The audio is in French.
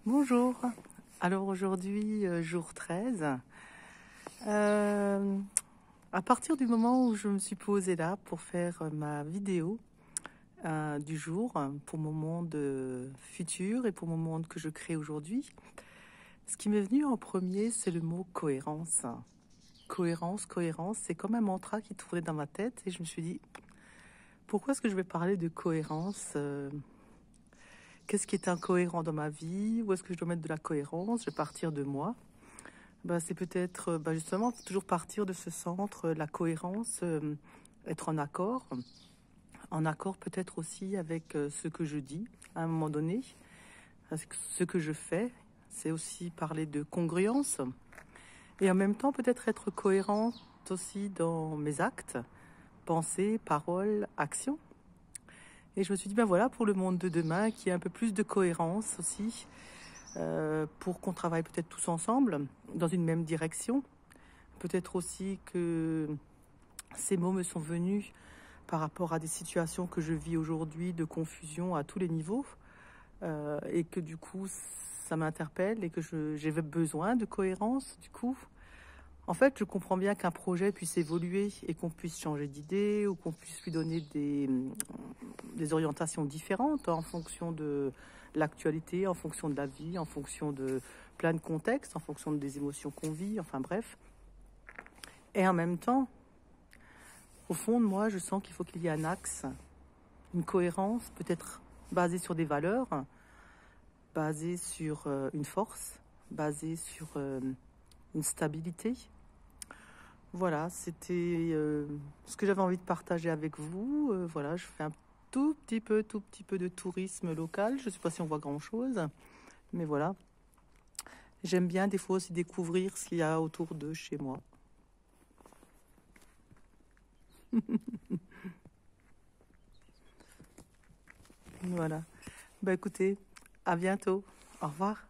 Bonjour. Alors aujourd'hui, jour 13. À partir du moment où je me suis posée là pour faire ma vidéo du jour, pour mon monde futur et pour mon monde que je crée aujourd'hui, ce qui m'est venu en premier, c'est le mot cohérence. Cohérence, cohérence, c'est comme un mantra qui tournait dans ma tête et je me suis dit, pourquoi est-ce que je vais parler de cohérence Qu'est-ce qui est incohérent dans ma vie? Où est-ce que je dois mettre de la cohérence? Je vais partir de moi. C'est peut-être justement toujours partir de ce centre, la cohérence, être en accord peut-être aussi avec ce que je dis à un moment donné, avec ce que je fais. C'est aussi parler de congruence et en même temps peut-être être cohérente aussi dans mes actes, pensées, paroles, actions. Et je me suis dit, ben voilà, pour le monde de demain, qu'il y ait un peu plus de cohérence aussi, pour qu'on travaille peut-être tous ensemble dans une même direction. Peut-être aussi que ces mots me sont venus par rapport à des situations que je vis aujourd'hui de confusion à tous les niveaux, et que du coup ça m'interpelle et que j'ai besoin de cohérence du coup. En fait, je comprends bien qu'un projet puisse évoluer et qu'on puisse changer d'idée ou qu'on puisse lui donner des orientations différentes en fonction de l'actualité, en fonction de la vie, en fonction de plein de contextes, en fonction des émotions qu'on vit, enfin bref. Et en même temps, au fond de moi, je sens qu'il faut qu'il y ait un axe, une cohérence, peut-être basée sur des valeurs, basée sur une force, basée sur une stabilité. Voilà, c'était ce que j'avais envie de partager avec vous. Voilà, je fais un tout petit peu de tourisme local. Je ne sais pas si on voit grand-chose, mais voilà. J'aime bien des fois aussi découvrir ce qu'il y a autour de chez moi. Voilà. Écoutez, à bientôt. Au revoir.